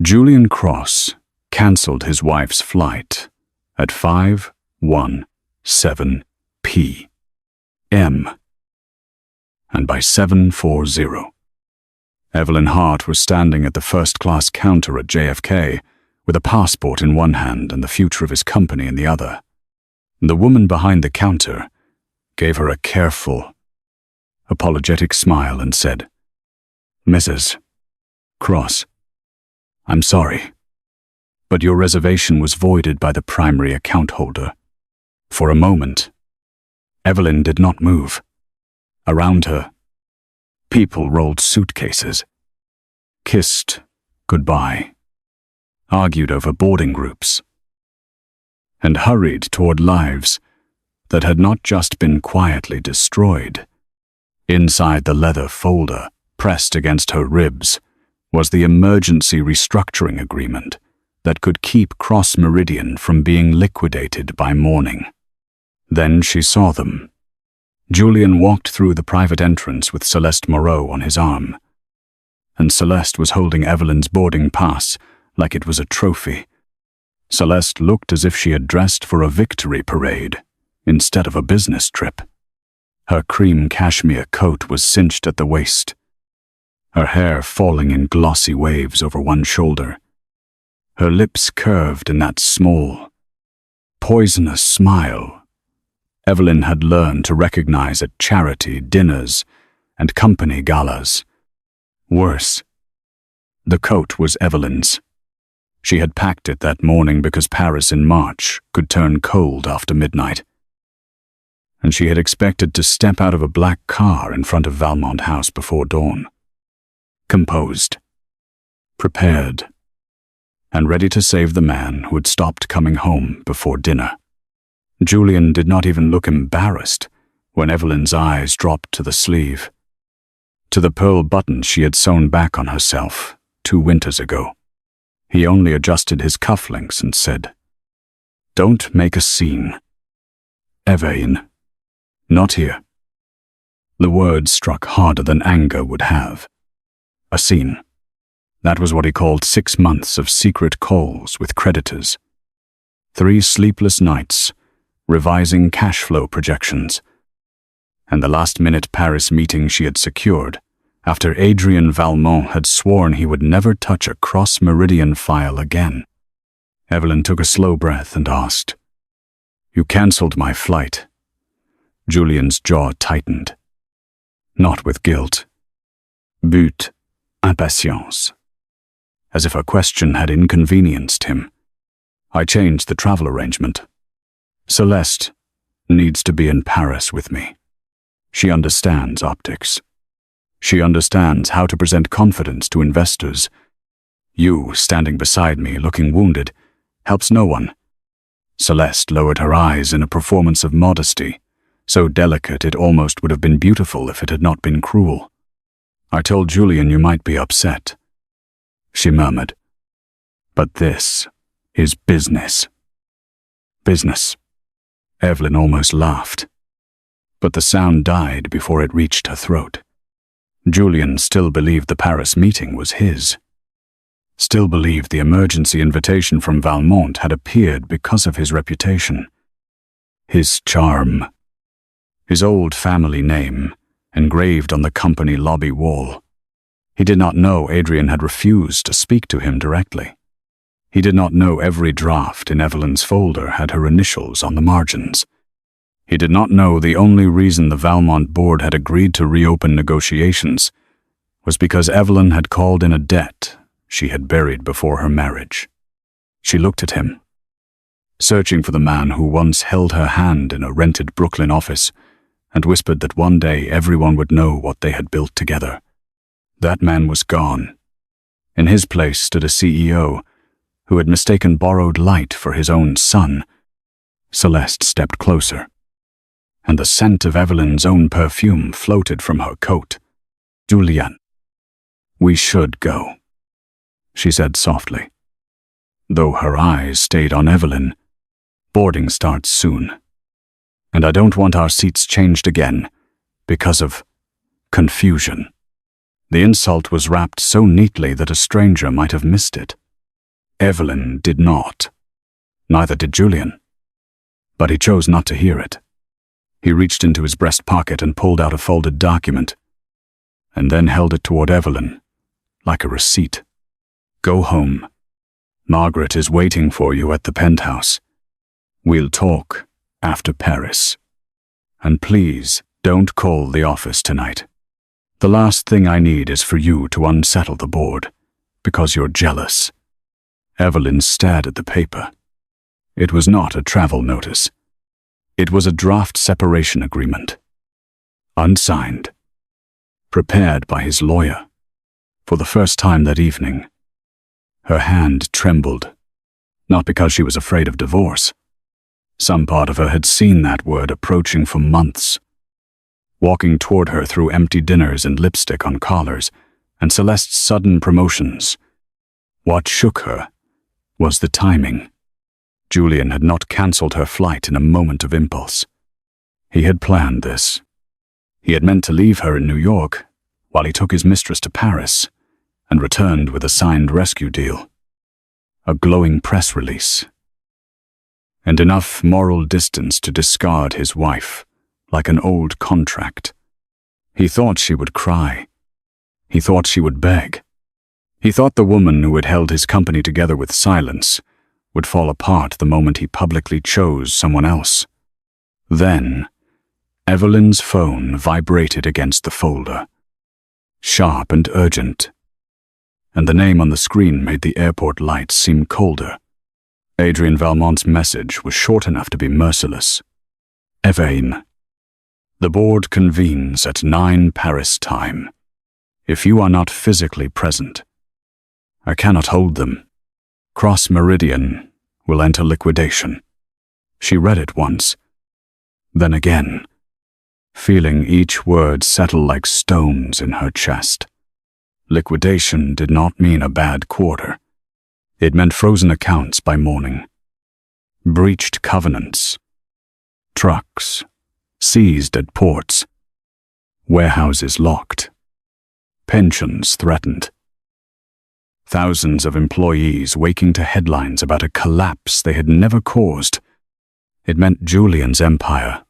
Julian Cross cancelled his wife's flight at 5:17 p.m. and by 7:40, Evelyn Hart was standing at the first-class counter at JFK with a passport in one hand and the future of his company in the other. The woman behind the counter gave her a careful, apologetic smile and said, "Mrs. Cross, I'm sorry, but your reservation was voided by the primary account holder." For a moment, Evelyn did not move. Around her, people rolled suitcases, kissed goodbye, argued over boarding groups, and hurried toward lives that had not just been quietly destroyed. Inside the leather folder, pressed against her ribs, was the emergency restructuring agreement that could keep Cross Meridian from being liquidated by morning. Then she saw them. Julian walked through the private entrance with Celeste Moreau on his arm, and Celeste was holding Evelyn's boarding pass like it was a trophy. Celeste looked as if she had dressed for a victory parade instead of a business trip. Her cream cashmere coat was cinched at the waist, her hair falling in glossy waves over one shoulder. Her lips curved in that small, poisonous smile Evelyn had learned to recognize at charity dinners and company galas. Worse, the coat was Evelyn's. She had packed it that morning because Paris in March could turn cold after midnight, and she had expected to step out of a black car in front of Valmont House before dawn, composed, prepared, and ready to save the man who had stopped coming home before dinner. Julian did not even look embarrassed when Evelyn's eyes dropped to the sleeve, to the pearl button she had sewn back on herself 2 winters ago. He only adjusted his cufflinks and said, "Don't make a scene. Evelyn, not here." The words struck harder than anger would have. A scene. That was what he called 6 months of secret calls with creditors. 3 sleepless nights, revising cash flow projections, and the last-minute Paris meeting she had secured after Adrien Valmont had sworn he would never touch a cross-meridian file again. Evelyn took a slow breath and asked, "You cancelled my flight?" Julian's jaw tightened. Not with guilt. But impatience. As if her question had inconvenienced him. "I changed the travel arrangement. Celeste needs to be in Paris with me. She understands optics. She understands how to present confidence to investors. You, standing beside me, looking wounded, helps no one." Celeste lowered her eyes in a performance of modesty, so delicate it almost would have been beautiful if it had not been cruel. "I told Julian you might be upset," she murmured. "But this is business." Business. Evelyn almost laughed, but the sound died before it reached her throat. Julian still believed the Paris meeting was his. Still believed the emergency invitation from Valmont had appeared because of his reputation. His charm. His old family name, engraved on the company lobby wall. He did not know Adrien had refused to speak to him directly. He did not know every draft in Evelyn's folder had her initials on the margins. He did not know the only reason the Valmont board had agreed to reopen negotiations was because Evelyn had called in a debt she had buried before her marriage. She looked at him, searching for the man who once held her hand in a rented Brooklyn office and whispered that one day everyone would know what they had built together. That man was gone. In his place stood a CEO who had mistaken borrowed light for his own son. Celeste stepped closer, and the scent of Evelyn's own perfume floated from her coat. "Julian, we should go," she said softly, though her eyes stayed on Evelyn. "Boarding starts soon, and I don't want our seats changed again because of confusion." The insult was wrapped so neatly that a stranger might have missed it. Evelyn did not. Neither did Julian. But he chose not to hear it. He reached into his breast pocket and pulled out a folded document, and then held it toward Evelyn, like a receipt. "Go home. Margaret is waiting for you at the penthouse. We'll talk after Paris. And please, don't call the office tonight. The last thing I need is for you to unsettle the board, because you're jealous." Evelyn stared at the paper. It was not a travel notice. It was a draft separation agreement. Unsigned. Prepared by his lawyer. For the first time that evening, her hand trembled, not because she was afraid of divorce. Some part of her had seen that word approaching for months, walking toward her through empty dinners and lipstick on collars, and Celeste's sudden promotions. What shook her was the timing. Julian had not cancelled her flight in a moment of impulse. He had planned this. He had meant to leave her in New York while he took his mistress to Paris and returned with a signed rescue deal, a glowing press release, and enough moral distance to discard his wife like an old contract. He thought she would cry. He thought she would beg. He thought the woman who had held his company together with silence would fall apart the moment he publicly chose someone else. Then, Evelyn's phone vibrated against the folder, sharp and urgent, and the name on the screen made the airport lights seem colder. Adrian Valmont's message was short enough to be merciless. "Evaine, the board convenes at 9 Paris time. If you are not physically present, I cannot hold them. Cross Meridian will enter liquidation." She read it once, then again, feeling each word settle like stones in her chest. Liquidation did not mean a bad quarter. It meant frozen accounts by morning, breached covenants, trucks seized at ports, warehouses locked, pensions threatened. Thousands of employees waking to headlines about a collapse they had never caused. It meant Julian's empire,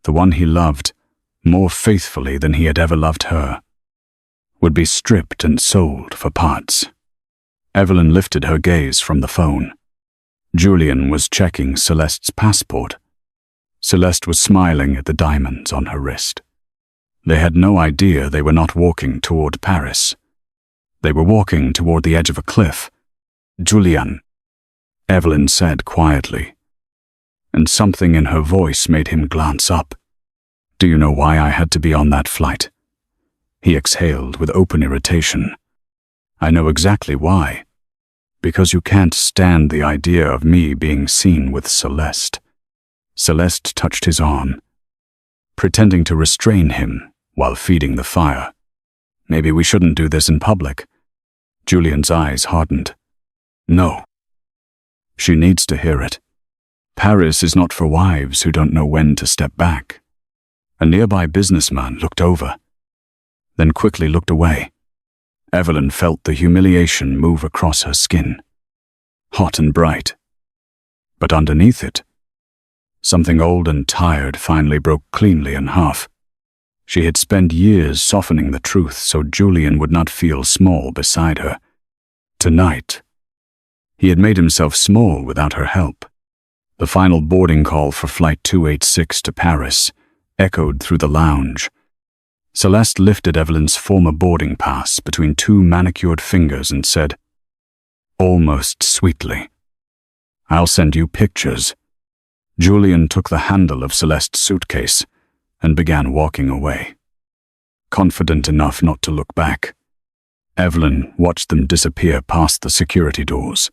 the one he loved more faithfully than he had ever loved her, would be stripped and sold for parts. Evelyn lifted her gaze from the phone. Julian was checking Celeste's passport. Celeste was smiling at the diamonds on her wrist. They had no idea they were not walking toward Paris. They were walking toward the edge of a cliff. "Julian," Evelyn said quietly, and something in her voice made him glance up. "Do you know why I had to be on that flight?" He exhaled with open irritation. "I know exactly why. Because you can't stand the idea of me being seen with Celeste." Celeste touched his arm, pretending to restrain him while feeding the fire. "Maybe we shouldn't do this in public." Julian's eyes hardened. "No. She needs to hear it. Paris is not for wives who don't know when to step back." A nearby businessman looked over, then quickly looked away. Evelyn felt the humiliation move across her skin, hot and bright. But underneath it, something old and tired finally broke cleanly in half. She had spent years softening the truth so Julian would not feel small beside her. Tonight, he had made himself small without her help. The final boarding call for Flight 286 to Paris echoed through the lounge. Celeste lifted Evelyn's former boarding pass between two manicured fingers and said, almost sweetly, "I'll send you pictures." Julian took the handle of Celeste's suitcase and began walking away, confident enough not to look back. Evelyn watched them disappear past the security doors,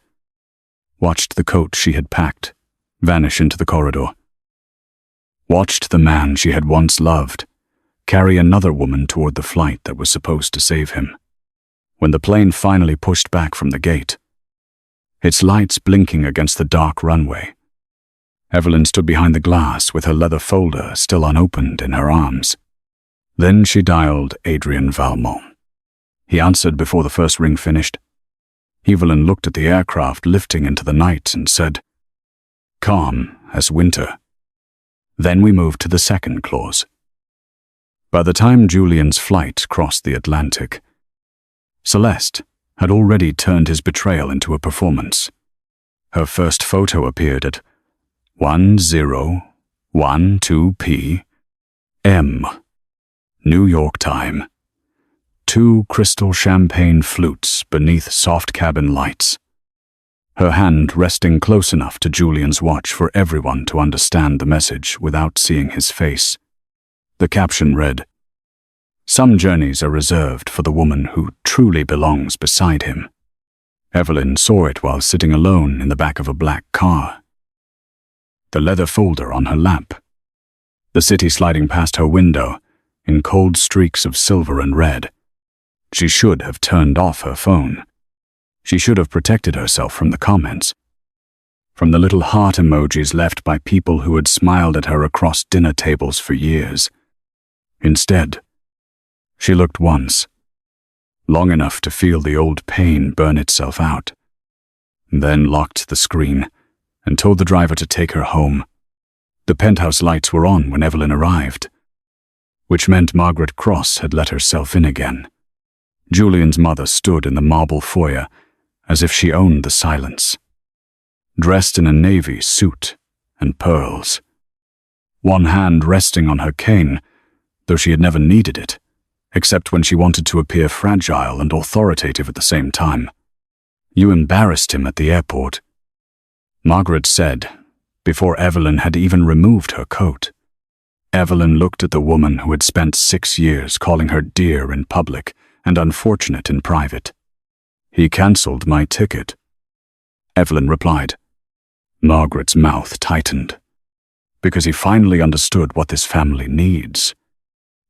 watched the coat she had packed vanish into the corridor, watched the man she had once loved carry another woman toward the flight that was supposed to save him. When the plane finally pushed back from the gate, its lights blinking against the dark runway, Evelyn stood behind the glass with her leather folder still unopened in her arms. Then she dialed Adrian Valmont. He answered before the first ring finished. Evelyn looked at the aircraft lifting into the night and said, "Calm as winter." Then we moved to the second clause. By the time Julian's flight crossed the Atlantic, Celeste had already turned his betrayal into a performance. Her first photo appeared at 1012 p.m. New York time. 2 crystal champagne flutes beneath soft cabin lights. Her hand resting close enough to Julian's watch for everyone to understand the message without seeing his face. The caption read, "Some journeys are reserved for the woman who truly belongs beside him." Evelyn saw it while sitting alone in the back of a black car. The leather folder on her lap. The city sliding past her window in cold streaks of silver and red. She should have turned off her phone. She should have protected herself from the comments, from the little heart emojis left by people who had smiled at her across dinner tables for years. Instead, she looked once, long enough to feel the old pain burn itself out, then locked the screen and told the driver to take her home. The penthouse lights were on when Evelyn arrived, which meant Margaret Cross had let herself in again. Julian's mother stood in the marble foyer as if she owned the silence, dressed in a navy suit and pearls, one hand resting on her cane, though she had never needed it, except when she wanted to appear fragile and authoritative at the same time. "You embarrassed him at the airport," Margaret said, before Evelyn had even removed her coat. Evelyn looked at the woman who had spent 6 years calling her dear in public and unfortunate in private. "He cancelled my ticket," Evelyn replied. Margaret's mouth tightened, because he finally understood what this family needs.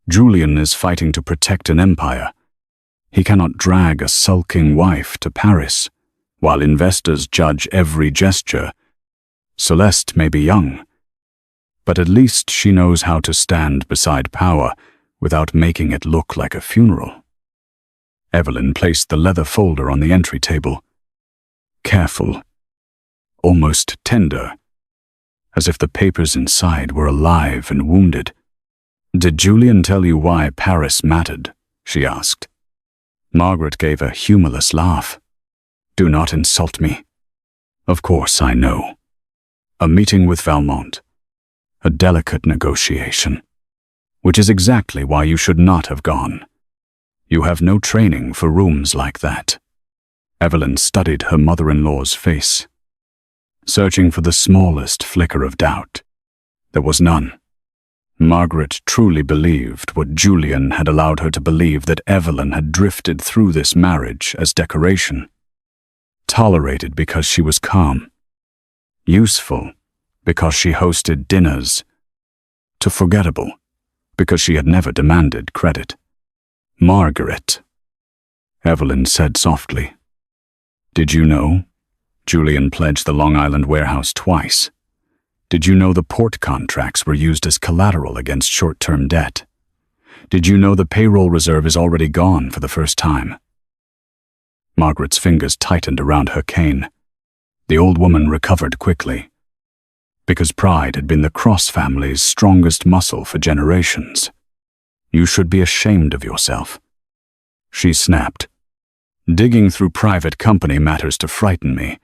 Julian is fighting to protect an empire. He cannot drag a sulking wife to Paris, while investors judge every gesture. Celeste may be young, but at least she knows how to stand beside power without making it look like a funeral. Evelyn placed the leather folder on the entry table, careful, almost tender, as if the papers inside were alive and wounded. "Did Julian tell you why Paris mattered?" she asked. Margaret gave a humorless laugh. "Do not insult me. Of course I know. A meeting with Valmont. A delicate negotiation. Which is exactly why you should not have gone. You have no training for rooms like that." Evelyn studied her mother-in-law's face, searching for the smallest flicker of doubt. There was none. Margaret truly believed what Julian had allowed her to believe, that Evelyn had drifted through this marriage as decoration. Tolerated because she was calm. Useful because she hosted dinners. To forgettable because she had never demanded credit. "Margaret," Evelyn said softly. "Did you know Julian pledged the Long Island warehouse twice? Did you know the port contracts were used as collateral against short-term debt? Did you know the payroll reserve is already gone for the first time?" Margaret's fingers tightened around her cane. The old woman recovered quickly, because pride had been the Cross family's strongest muscle for generations. "You should be ashamed of yourself," she snapped. "Digging through private company matters to frighten me,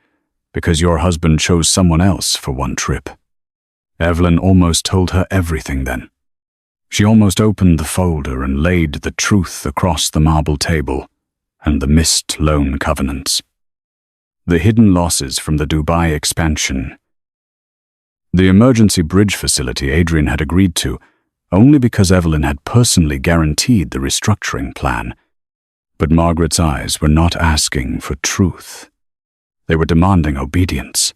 because your husband chose someone else for one trip." Evelyn almost told her everything then. She almost opened the folder and laid the truth across the marble table and the missed loan covenants. The hidden losses from the Dubai expansion. The emergency bridge facility Adrian had agreed to only because Evelyn had personally guaranteed the restructuring plan. But Margaret's eyes were not asking for truth. They were demanding obedience.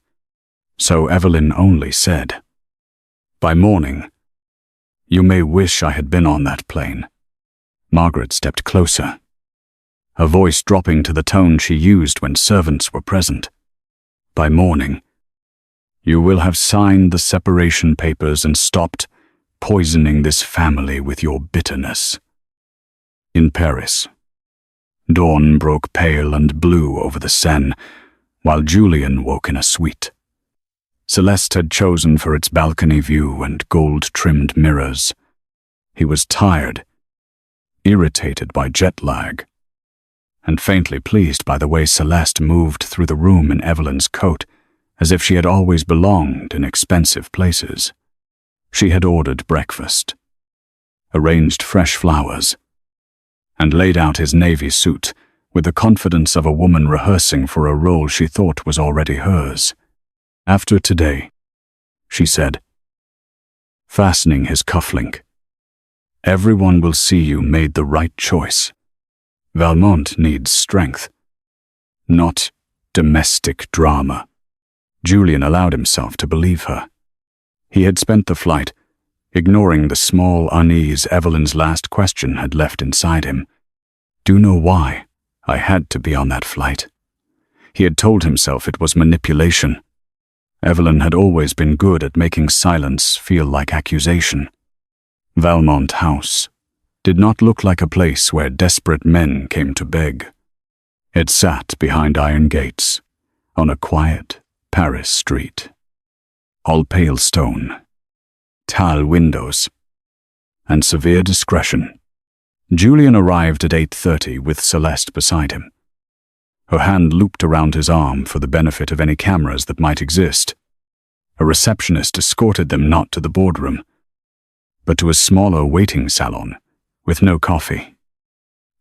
So Evelyn only said, "By morning, you may wish I had been on that plane." Margaret stepped closer, her voice dropping to the tone she used when servants were present. "By morning, you will have signed the separation papers and stopped poisoning this family with your bitterness." In Paris, Dawn broke pale and blue over the Seine, while Julian woke in a suite. Celeste had chosen for its balcony view and gold-trimmed mirrors. He was tired, irritated by jet lag, and faintly pleased by the way Celeste moved through the room in Evelyn's coat, as if she had always belonged in expensive places. She had ordered breakfast, arranged fresh flowers, and laid out his navy suit with the confidence of a woman rehearsing for a role she thought was already hers. "After today," she said, fastening his cufflink, "everyone will see you made the right choice. Valmont needs strength, not domestic drama." Julian allowed himself to believe her. He had spent the flight ignoring the small unease Evelyn's last question had left inside him. "Do you know why I had to be on that flight?" He had told himself it was manipulation. Evelyn had always been good at making silence feel like accusation. Valmont House did not look like a place where desperate men came to beg. It sat behind iron gates on a quiet Paris street. All pale stone, tall windows, and severe discretion. Julian arrived at 8:30 with Celeste beside him. Her hand looped around his arm for the benefit of any cameras that might exist. A receptionist escorted them not to the boardroom, but to a smaller waiting salon with no coffee,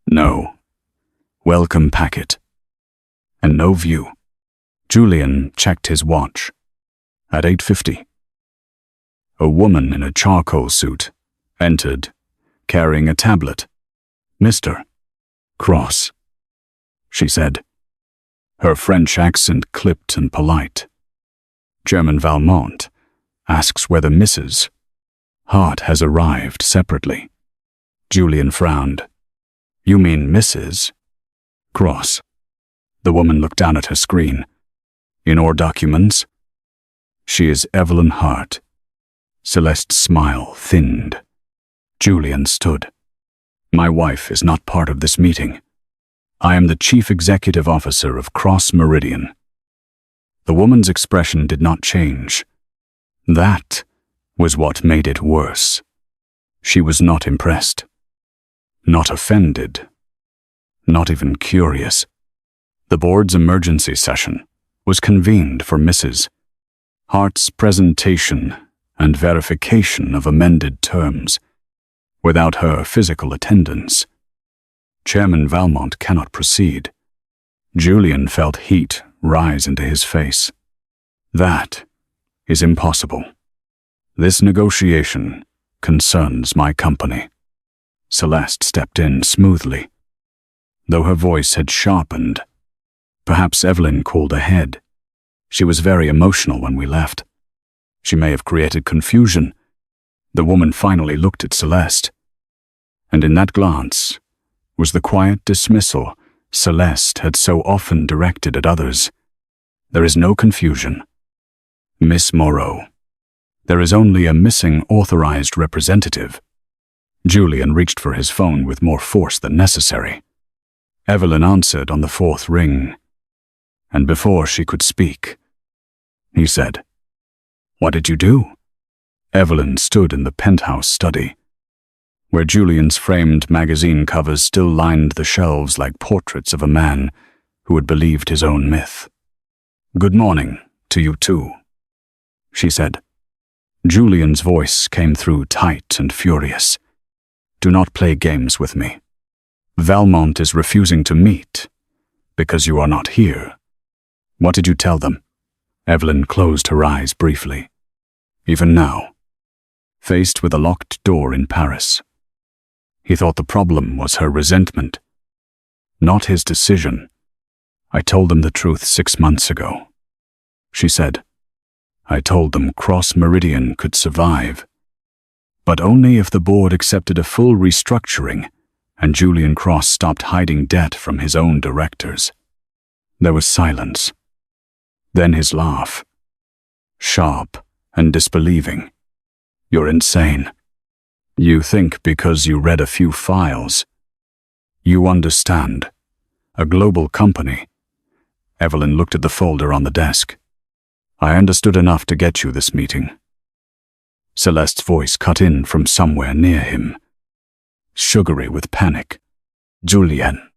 no welcome packet, and no view. Julian checked his watch. At 8:50, a woman in a charcoal suit entered, carrying a tablet. "Mr. Cross," she said, her French accent clipped and polite. "Chairman Valmont asks whether Mrs. Hart has arrived separately." Julian frowned. "You mean Mrs. Cross?" The woman looked down at her screen. "In our documents, she is Evelyn Hart." Celeste's smile thinned. Julian stood. "My wife is not part of this meeting. I am the Chief Executive Officer of Cross Meridian." The woman's expression did not change. That was what made it worse. She was not impressed, not offended, not even curious. The board's emergency session was convened for Mrs. Hart's presentation and verification of amended terms. Without her physical attendance, Chairman Valmont cannot proceed. Julian felt heat rise into his face. "That is impossible. This negotiation concerns my company." Celeste stepped in smoothly, though her voice had sharpened. Perhaps Evelyn called ahead. She was very emotional when we left. She may have created confusion. The woman finally looked at Celeste, and in that glance was the quiet dismissal Celeste had so often directed at others. "There is no confusion, Miss Moreau. There is only a missing authorized representative." Julian reached for his phone with more force than necessary. Evelyn answered on the fourth ring, and before she could speak, he said, "What did you do?" Evelyn stood in the penthouse study, where Julian's framed magazine covers still lined the shelves like portraits of a man who had believed his own myth. "Good morning to you too," she said. Julian's voice came through tight and furious. "Do not play games with me. Valmont is refusing to meet because you are not here." "What did you tell them?" Evelyn closed her eyes briefly. Even now, faced with a locked door in Paris, he thought the problem was her resentment, not his decision. "I told them the truth 6 months ago," she said. "I told them Cross Meridian could survive, but only if the board accepted a full restructuring and Julian Cross stopped hiding debt from his own directors." There was silence. Then his laugh, sharp and disbelieving. "You're insane. You think because you read a few files, you understand A global company. Evelyn looked at the folder on the desk. I understood enough to get you this meeting. Celeste's voice cut in from somewhere near him, sugary with panic. Julian,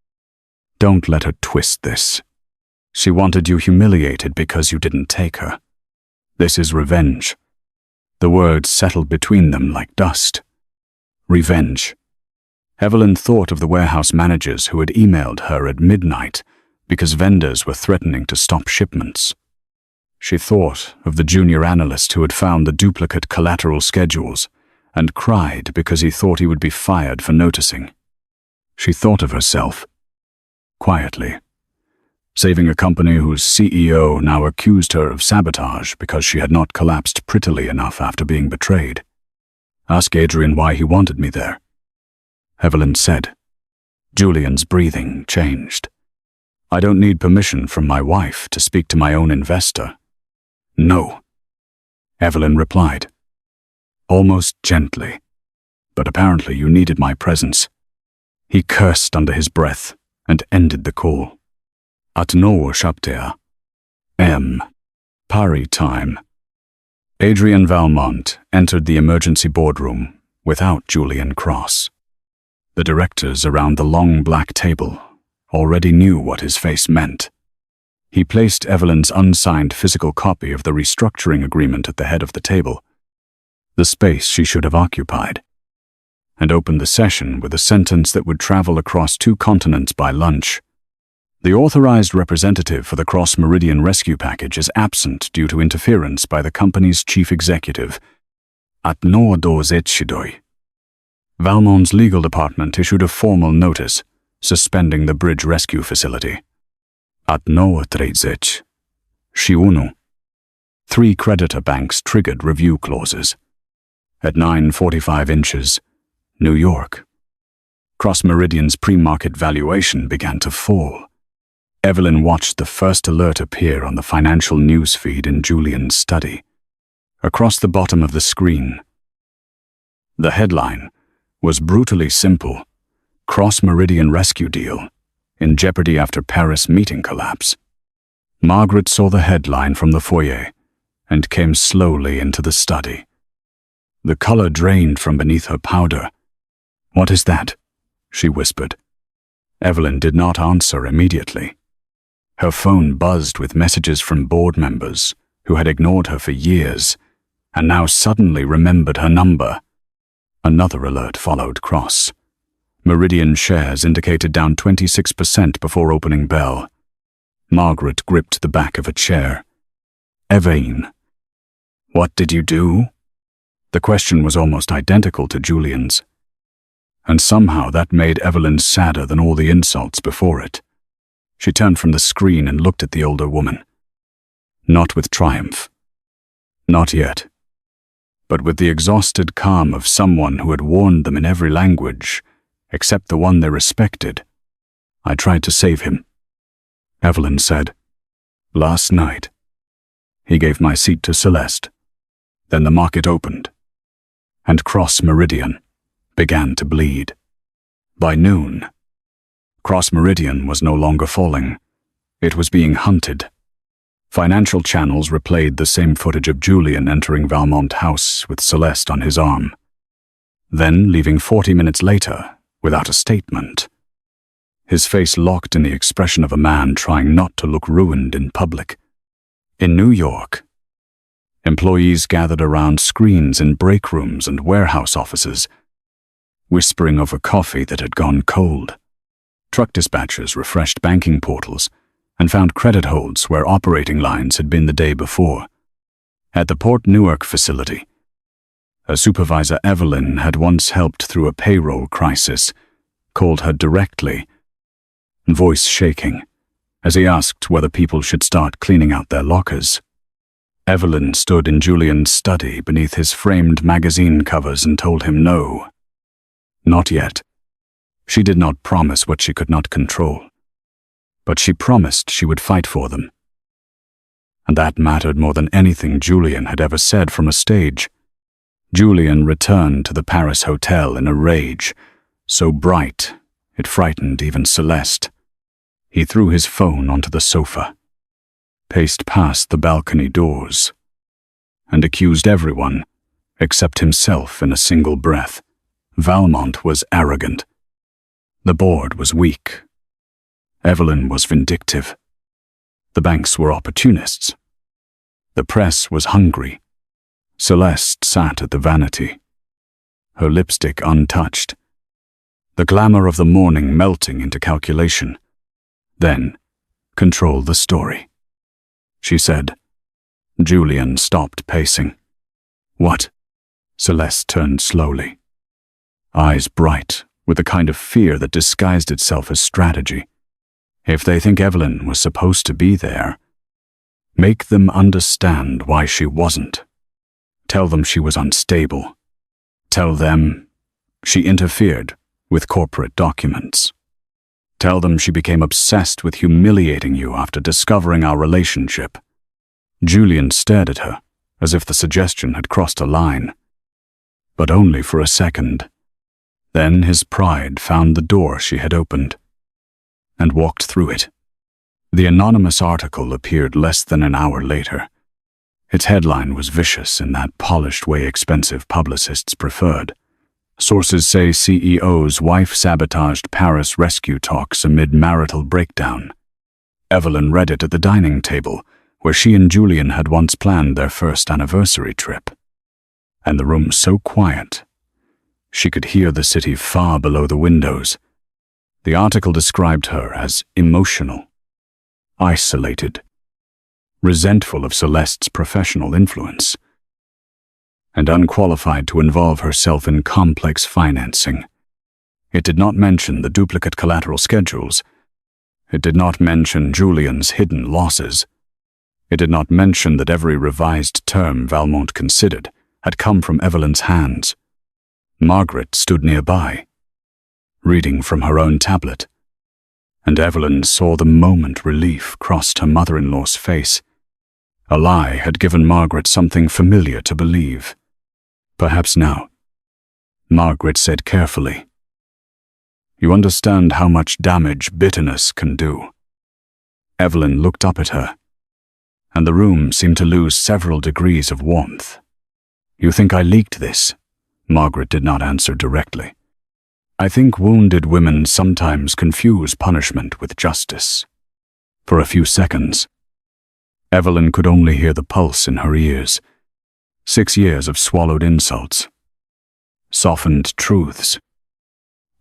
don't let her twist this. She wanted you humiliated because you didn't take her. This is revenge. The words settled between them like dust. Revenge. Evelyn thought of the warehouse managers who had emailed her at midnight because vendors were threatening to stop shipments. She thought of the junior analyst who had found the duplicate collateral schedules and cried because he thought he would be fired for noticing. She thought of herself, quietly, saving a company whose CEO now accused her of sabotage because she had not collapsed prettily enough after being betrayed. Ask Adrian why he wanted me there, Evelyn said. Julian's breathing changed. I don't need permission from my wife to speak to my own investor. No, Evelyn replied, almost gently, but apparently you needed my presence. He cursed under his breath and ended the call. At 9:07 M. Paris time. Adrian Valmont entered the emergency boardroom without Julian Cross. The directors around the long black table already knew what his face meant. He placed Evelyn's unsigned physical copy of the restructuring agreement at the head of the table, the space she should have occupied, and opened the session with a sentence that would travel across 2 continents by lunch. The authorized representative for the Cross Meridian Rescue Package is absent due to interference by the company's chief executive. At 9:12. Valmont's legal department issued a formal notice suspending the bridge rescue facility. At 9:13. Shiunu. 3 creditor banks triggered review clauses. At 9:45 inches, New York. Cross Meridian's pre-market valuation began to fall. Evelyn watched the first alert appear on the financial news feed in Julian's study. Across the bottom of the screen, the headline was brutally simple: Cross Meridian rescue deal in jeopardy after Paris meeting collapse. Margaret saw the headline from the foyer and came slowly into the study. The color drained from beneath her powder. What is that? She whispered. Evelyn did not answer immediately. Her phone buzzed with messages from board members who had ignored her for years and now suddenly remembered her number. Another alert followed Cross. Meridian shares indicated down 26% before opening bell. Margaret gripped the back of a chair. Evelyn, what did you do? The question was almost identical to Julian's, and somehow that made Evelyn sadder than all the insults before it. She turned from the screen and looked at the older woman. Not with triumph. Not yet. But with the exhausted calm of someone who had warned them in every language, except the one they respected. I tried to save him, Evelyn said. Last night. He gave my seat to Celeste. Then the market opened, and Cross Meridian began to bleed. By noon, Cross Meridian was no longer falling. It was being hunted. Financial channels replayed the same footage of Julian entering Valmont House with Celeste on his arm, then leaving 40 minutes later without a statement. His face locked in the expression of a man trying not to look ruined in public. In New York, employees gathered around screens in break rooms and warehouse offices, whispering over coffee that had gone cold. Truck dispatchers refreshed banking portals and found credit holds where operating lines had been the day before. At the Port Newark facility, a supervisor Evelyn had once helped through a payroll crisis, called her directly, voice shaking, as he asked whether people should start cleaning out their lockers. Evelyn stood in Julian's study beneath his framed magazine covers and told him no. Not yet. She did not promise what she could not control, but she promised she would fight for them. And that mattered more than anything Julian had ever said from a stage. Julian returned to the Paris hotel in a rage, so bright it frightened even Celeste. He threw his phone onto the sofa, paced past the balcony doors, and accused everyone, except himself, in a single breath. Valmont was arrogant. The board was weak. Evelyn was vindictive. The banks were opportunists. The press was hungry. Celeste sat at the vanity, her lipstick untouched, the glamour of the morning melting into calculation. Then, control the story, she said. Julian stopped pacing. What? Celeste turned slowly, eyes bright with the kind of fear that disguised itself as strategy. If they think Evelyn was supposed to be there, make them understand why she wasn't. Tell them she was unstable. Tell them she interfered with corporate documents. Tell them she became obsessed with humiliating you after discovering our relationship. Julian stared at her, as if the suggestion had crossed a line. But only for a second. Then his pride found the door she had opened, and walked through it. The anonymous article appeared less than an hour later. Its headline was vicious in that polished way expensive publicists preferred. Sources say CEO's wife sabotaged Paris rescue talks amid marital breakdown. Evelyn read it at the dining table, where she and Julian had once planned their first anniversary trip. And the room so quiet, she could hear the city far below the windows. The article described her as emotional, isolated, resentful of Celeste's professional influence, and unqualified to involve herself in complex financing. It did not mention the duplicate collateral schedules. It did not mention Julian's hidden losses. It did not mention that every revised term Valmont considered had come from Evelyn's hands. Margaret stood nearby, reading from her own tablet, and Evelyn saw the moment relief crossed her mother-in-law's face. A lie had given Margaret something familiar to believe. Perhaps now. Margaret said carefully, "You understand how much damage bitterness can do." Evelyn looked up at her, and the room seemed to lose several degrees of warmth. "You think I leaked this?" Margaret did not answer directly. "I think wounded women sometimes confuse punishment with justice." For a few seconds, Evelyn could only hear the pulse in her ears. 6 years of swallowed insults, softened truths,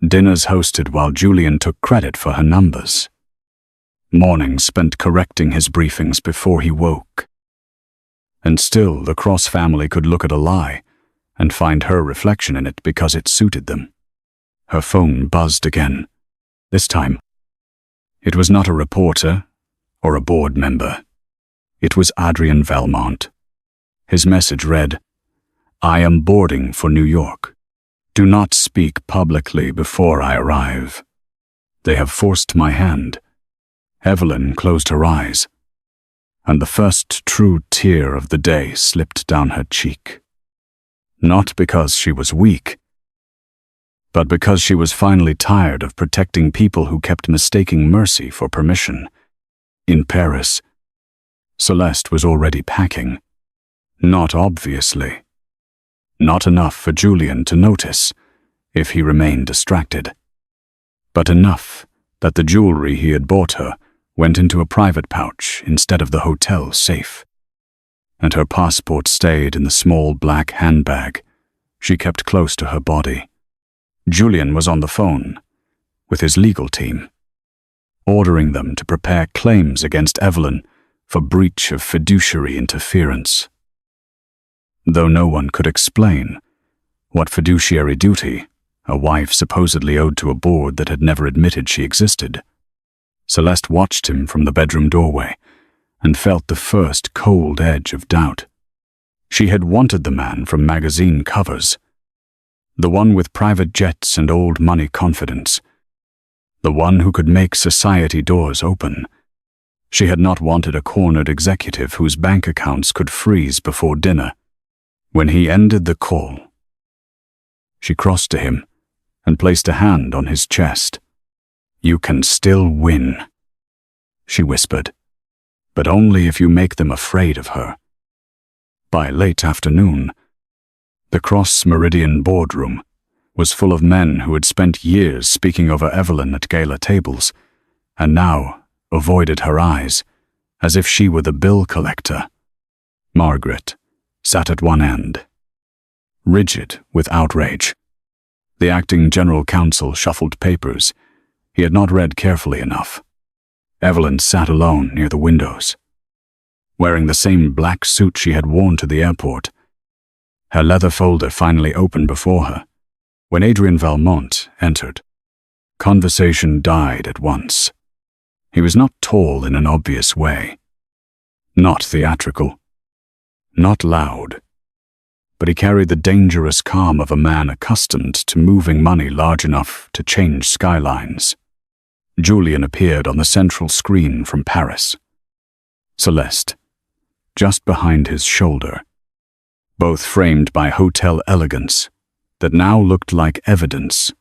dinners hosted while Julian took credit for her numbers, mornings spent correcting his briefings before he woke. And still the Cross family could look at a lie and find her reflection in it because it suited them. Her phone buzzed again. This time, it was not a reporter or a board member. It was Adrian Valmont. His message read, "I am boarding for New York. Do not speak publicly before I arrive. They have forced my hand." Evelyn closed her eyes, and the first true tear of the day slipped down her cheek. Not because she was weak, but because she was finally tired of protecting people who kept mistaking mercy for permission. In Paris, Celeste was already packing. Not obviously. Not enough for Julian to notice, if he remained distracted. But enough that the jewelry he had bought her went into a private pouch instead of the hotel safe. And her passport stayed in the small black handbag she kept close to her body. Julian was on the phone with his legal team, ordering them to prepare claims against Evelyn for breach of fiduciary interference. Though no one could explain what fiduciary duty a wife supposedly owed to a board that had never admitted she existed, Celeste watched him from the bedroom doorway and felt the first cold edge of doubt. She had wanted the man from magazine covers, the one with private jets and old money confidence, the one who could make society doors open. She had not wanted a cornered executive whose bank accounts could freeze before dinner. When he ended the call, she crossed to him and placed a hand on his chest. "You can still win," she whispered. "But only if you make them afraid of her." By late afternoon, the Cross Meridian boardroom was full of men who had spent years speaking over Evelyn at gala tables, and now avoided her eyes, as if she were the bill collector. Margaret sat at one end, rigid with outrage. The acting general counsel shuffled papers he had not read carefully enough. Evelyn sat alone near the windows, wearing the same black suit she had worn to the airport. Her leather folder finally opened before her when Adrian Valmont entered. Conversation died at once. He was not tall in an obvious way, not theatrical, not loud, but he carried the dangerous calm of a man accustomed to moving money large enough to change skylines. Julian appeared on the central screen from Paris. Celeste, just behind his shoulder, both framed by hotel elegance that now looked like evidence.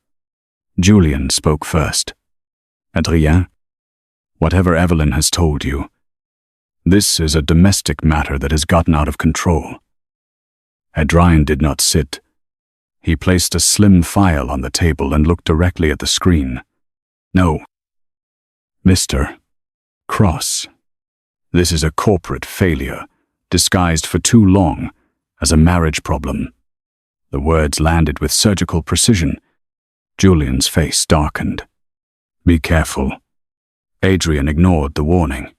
Julian spoke first. "Adrien, whatever Evelyn has told you, this is a domestic matter that has gotten out of control." Adrien did not sit. He placed a slim file on the table and looked directly at the screen. "No, Mr. Cross, this is a corporate failure, disguised for too long as a marriage problem." The words landed with surgical precision. Julian's face darkened. "Be careful." Adrian ignored the warning.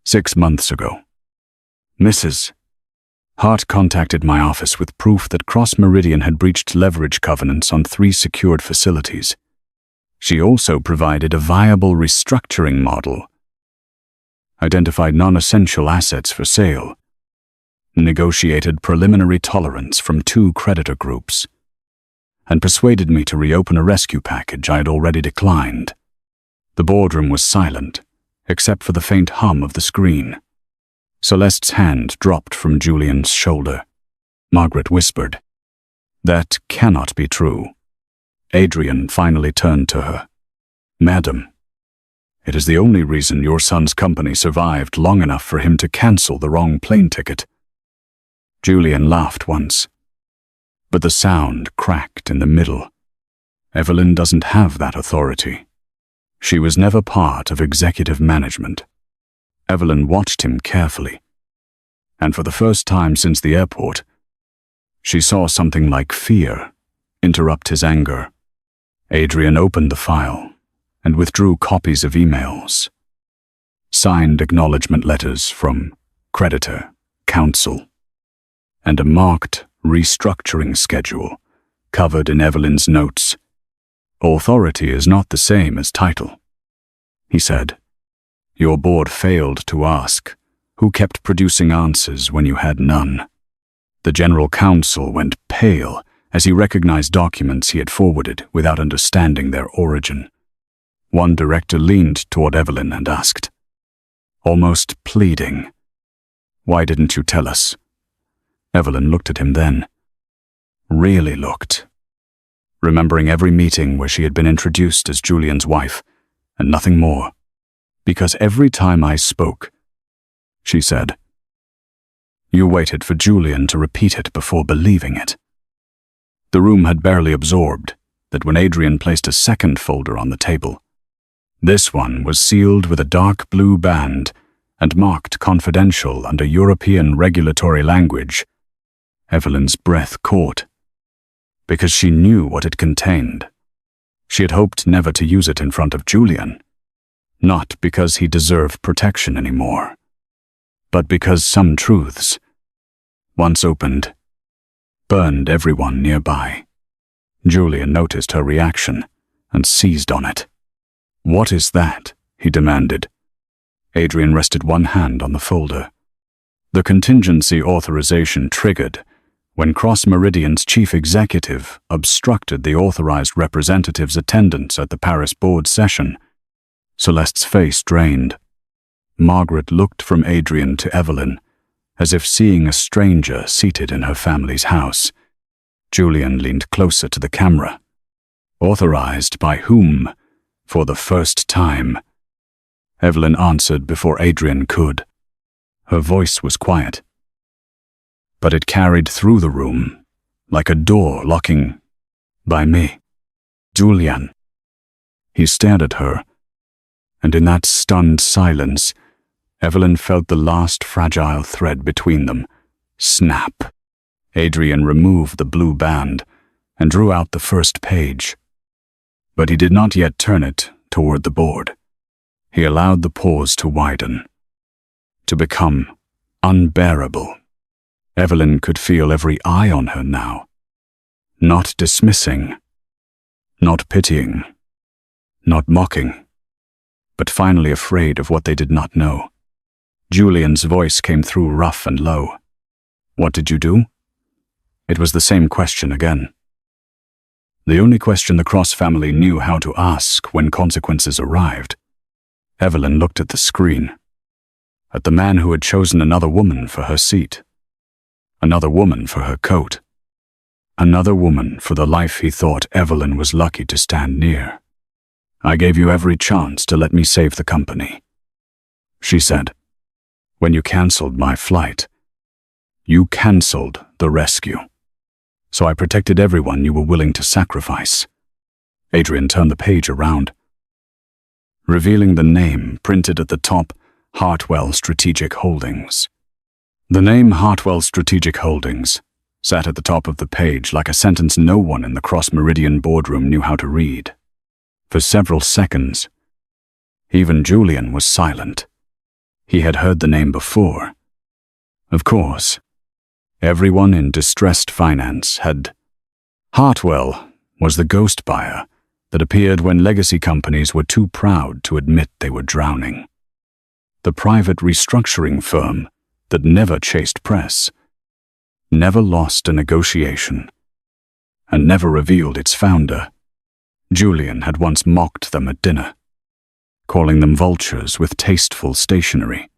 6 months ago, Mrs. Hart contacted my office with proof that Cross Meridian had breached leverage covenants on 3 secured facilities. She also provided a viable restructuring model, identified non-essential assets for sale, negotiated preliminary tolerance from 2 creditor groups, and persuaded me to reopen a rescue package I had already declined. The boardroom was silent, except for the faint hum of the screen. Celeste's hand dropped from Julian's shoulder. Margaret whispered, "That cannot be true." Adrian finally turned to her. "Madam, it is the only reason your son's company survived long enough for him to cancel the wrong plane ticket." Julian laughed once, but the sound cracked in the middle. "Evelyn doesn't have that authority. She was never part of executive management." Evelyn watched him carefully, and for the first time since the airport, she saw something like fear interrupt his anger. Adrian opened the file and withdrew copies of emails, signed acknowledgement letters from creditor, counsel, and a marked restructuring schedule covered in Evelyn's notes. "Authority is not the same as title," he said. "Your board failed to ask who kept producing answers when you had none." The general counsel went pale as he recognized documents he had forwarded without understanding their origin. One director leaned toward Evelyn and asked, almost pleading, "Why didn't you tell us?" Evelyn looked at him then. Really looked, remembering every meeting where she had been introduced as Julian's wife, and nothing more. "Because every time I spoke," she said, "you waited for Julian to repeat it before believing it." The room had barely absorbed that when Adrian placed a second folder on the table. This one was sealed with a dark blue band and marked confidential under European regulatory language. Evelyn's breath caught, because she knew what it contained. She had hoped never to use it in front of Julian, not because he deserved protection anymore, but because some truths, once opened, burned everyone nearby. Julian noticed her reaction and seized on it. "What is that?" he demanded. Adrian rested one hand on the folder. The contingency authorization triggered when Cross Meridian's chief executive obstructed the authorized representative's attendance at the Paris board session. Celeste's face drained. Margaret looked from Adrian to Evelyn, as if seeing a stranger seated in her family's house. Julian leaned closer to the camera. "Authorized by whom? For the first time." Evelyn answered before Adrian could. Her voice was quiet, but it carried through the room like a door locking by me. Julian. He stared at her, and in that stunned silence, Evelyn felt the last fragile thread between them snap. Adrian removed the blue band and drew out the first page, but he did not yet turn it toward the board. He allowed the pause to widen, to become unbearable. Evelyn could feel every eye on her now, not dismissing, not pitying, not mocking, but finally afraid of what they did not know. Julian's voice came through rough and low. "What did you do?" It was the same question again. The only question the Cross family knew how to ask when consequences arrived. Evelyn looked at the screen, at the man who had chosen another woman for her seat, another woman for her coat, another woman for the life he thought Evelyn was lucky to stand near. "I gave you every chance to let me save the company," she said. "When you cancelled my flight, you cancelled the rescue. So I protected everyone you were willing to sacrifice." Adrian turned the page around, revealing the name printed at the top, Hartwell Strategic Holdings. The name Hartwell Strategic Holdings sat at the top of the page like a sentence no one in the Cross Meridian boardroom knew how to read. For several seconds, even Julian was silent. He had heard the name before. Of course, everyone in distressed finance had. Hartwell was the ghost buyer that appeared when legacy companies were too proud to admit they were drowning. The private restructuring firm that never chased press, never lost a negotiation, and never revealed its founder. Julian had once mocked them at dinner, calling them vultures with tasteful stationery.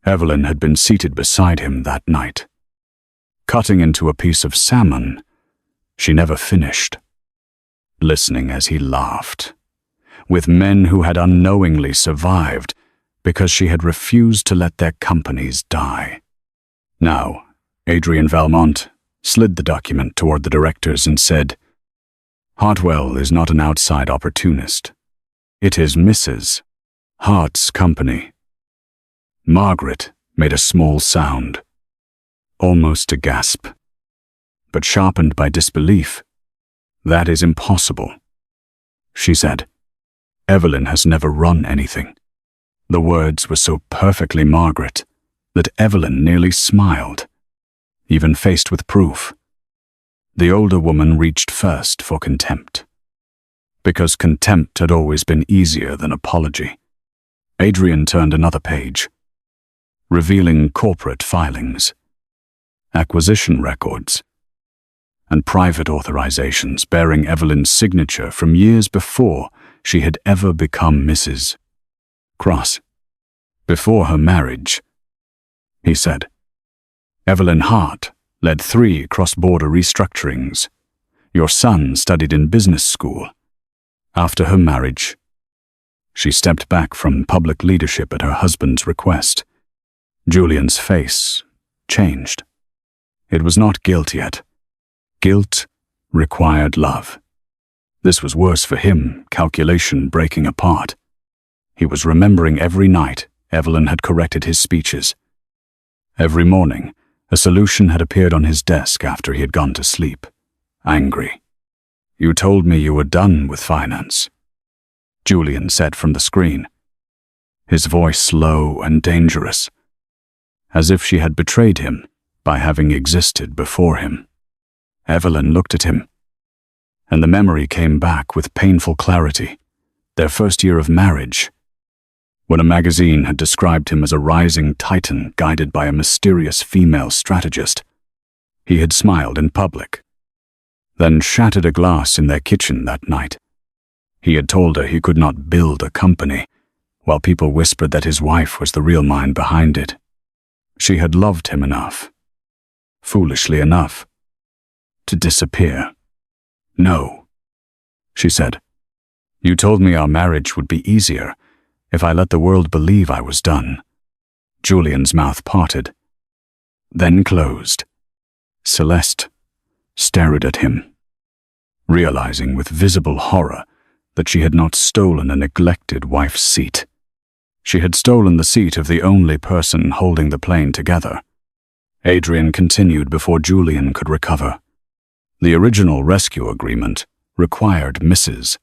Evelyn had been seated beside him that night, cutting into a piece of salmon she never finished, listening as he laughed, with men who had unknowingly survived because she had refused to let their companies die. Now, Adrian Valmont slid the document toward the directors and said, "Hartwell is not an outside opportunist. It is Mrs. Hart's company." Margaret made a small sound, almost a gasp, but sharpened by disbelief. "That is impossible," she said. "Evelyn has never run anything." The words were so perfectly Margaret that Evelyn nearly smiled, even faced with proof. The older woman reached first for contempt, because contempt had always been easier than apology. Adrian turned another page, revealing corporate filings, acquisition records, and private authorizations bearing Evelyn's signature from years before she had ever become Mrs. Cross. "Before her marriage," he said, "Evelyn Hart led 3 cross-border restructurings. Your son studied in business school. After her marriage, she stepped back from public leadership at her husband's request." Julian's face changed. It was not guilt yet. Guilt required love. This was worse for him, calculation breaking apart. He was remembering every night Evelyn had corrected his speeches. Every morning, a solution had appeared on his desk after he had gone to sleep. Angry. "You told me you were done with finance," Julian said from the screen, his voice low and dangerous, as if she had betrayed him by having existed before him. Evelyn looked at him, and the memory came back with painful clarity. Their first year of marriage, when a magazine had described him as a rising titan guided by a mysterious female strategist. He had smiled in public, then shattered a glass in their kitchen that night. He had told her he could not build a company, while people whispered that his wife was the real mind behind it. She had loved him enough, foolishly enough, to disappear. "No," she said. "You told me our marriage would be easier. If I let the world believe I was done. Julian's mouth parted, then closed. Celeste stared at him, realizing with visible horror that she had not stolen a neglected wife's seat. She had stolen the seat of the only person holding the plane together. Adrian continued before Julian could recover. The original rescue agreement required Mrs.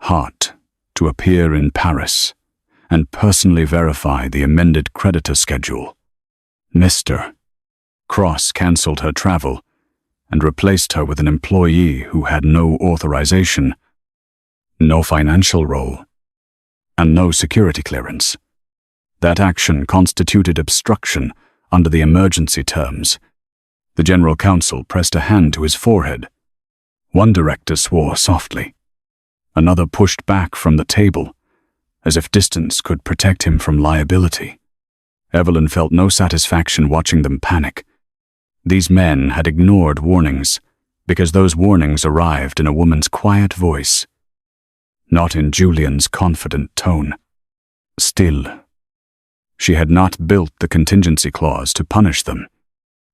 Hart to appear in Paris and personally verify the amended creditor schedule. Mr. Cross cancelled her travel and replaced her with an employee who had no authorization, no financial role, and no security clearance. That action constituted obstruction under the emergency terms. The general counsel pressed a hand to his forehead. One director swore softly. Another pushed back from the table, as if distance could protect him from liability. Evelyn felt no satisfaction watching them panic. These men had ignored warnings, because those warnings arrived in a woman's quiet voice, not in Julian's confident tone. Still, she had not built the contingency clause to punish them.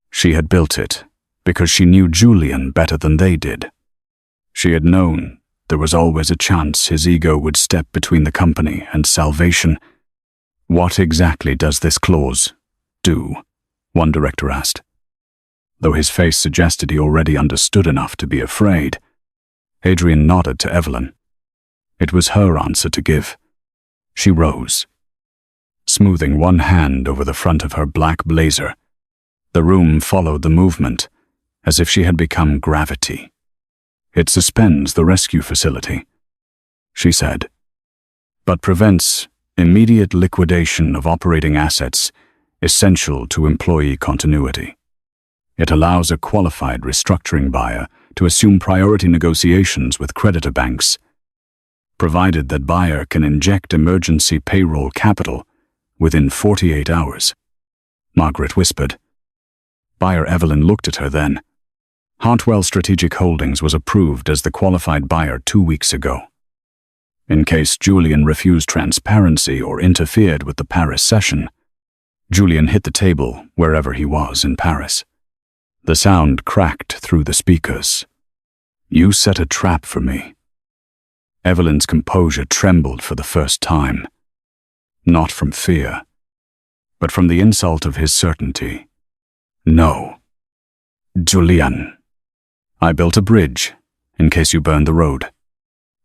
She had built it because she knew Julian better than they did. She had known there was always a chance his ego would step between the company and salvation. What exactly does this clause do? One director asked. Though his face suggested he already understood enough to be afraid, Adrian nodded to Evelyn. It was her answer to give. She rose, smoothing one hand over the front of her black blazer. The room followed the movement, as if she had become gravity. It suspends the rescue facility, she said, but prevents immediate liquidation of operating assets essential to employee continuity. It allows a qualified restructuring buyer to assume priority negotiations with creditor banks, provided that buyer can inject emergency payroll capital within 48 hours. Margaret whispered. Buyer Evelyn looked at her then. Hartwell Strategic Holdings was approved as the qualified buyer 2 weeks ago. In case Julian refused transparency or interfered with the Paris session, Julian hit the table wherever he was in Paris. The sound cracked through the speakers. You set a trap for me. Evelyn's composure trembled for the first time. Not from fear, but from the insult of his certainty. No. Julian. I built a bridge, in case you burned the road.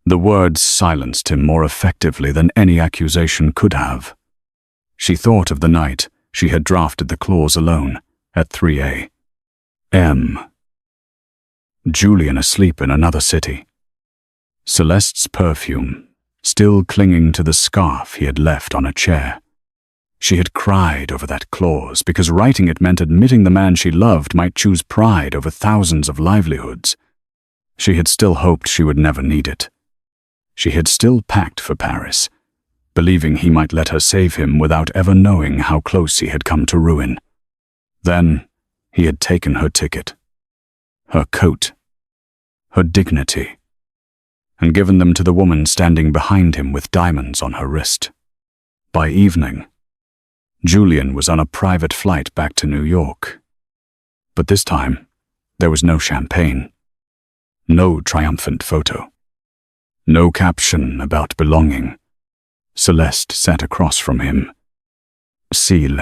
The words silenced him more effectively than any accusation could have. She thought of the night she had drafted the clause alone at 3 a.m. Julian asleep in another city. Celeste's perfume still clinging to the scarf he had left on a chair. She had cried over that clause because writing it meant admitting the man she loved might choose pride over thousands of livelihoods. She had still hoped she would never need it. She had still packed for Paris, believing he might let her save him without ever knowing how close he had come to ruin. Then he had taken her ticket, her coat, her dignity, and given them to the woman standing behind him with diamonds on her wrist. By evening, Julian was on a private flight back to New York. But this time, there was no champagne, no triumphant photo, no caption about belonging. Celeste sat across from him. Seal.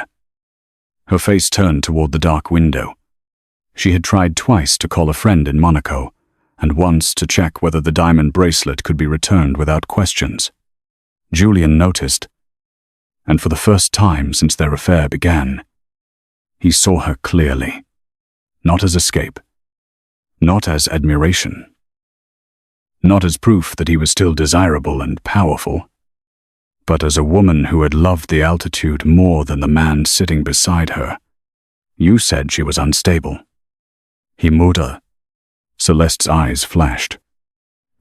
Her face turned toward the dark window. She had tried twice to call a friend in Monaco, and once to check whether the diamond bracelet could be returned without questions. Julian noticed, and for the first time since their affair began, he saw her clearly, not as escape, not as admiration, not as proof that he was still desirable and powerful, but as a woman who had loved the altitude more than the man sitting beside her. You said she was unstable. He muttered. Celeste's eyes flashed.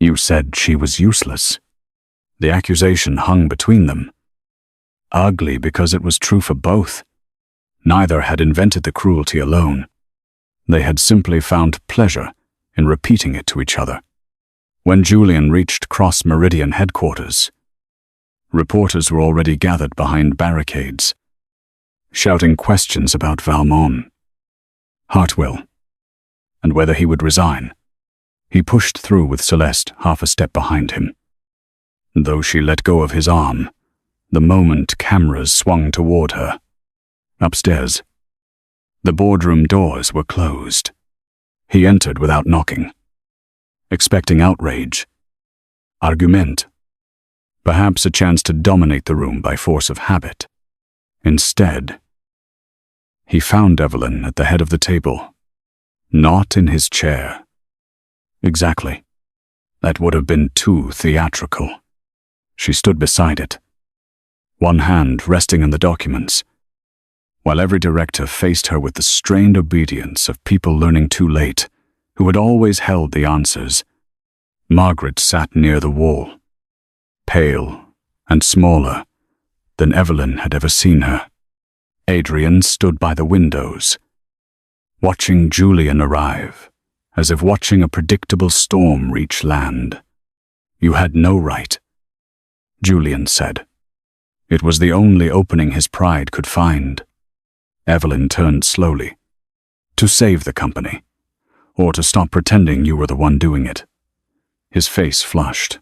You said she was useless. The accusation hung between them. Ugly because it was true for both. Neither had invented the cruelty alone. They had simply found pleasure in repeating it to each other. When Julian reached Cross Meridian headquarters, Reporters were already gathered behind barricades, shouting questions about Valmont, Hartwell, and whether he would resign. He pushed through with Celeste half a step behind him. Though she let go of his arm, the moment cameras swung toward her. Upstairs, the boardroom doors were closed. He entered without knocking, expecting outrage, argument, perhaps a chance to dominate the room by force of habit. Instead, he found Evelyn at the head of the table, not in his chair. Exactly. That would have been too theatrical. She stood beside it, one hand resting on the documents, while every director faced her with the strained obedience of people learning too late, who had always held the answers. Margaret sat near the wall, pale and smaller than Evelyn had ever seen her. Adrian stood by the windows, watching Julian arrive, as if watching a predictable storm reach land. "You had no right," Julian said. It was the only opening his pride could find. Evelyn turned slowly. "To save the company, or to stop pretending you were the one doing it." His face flushed,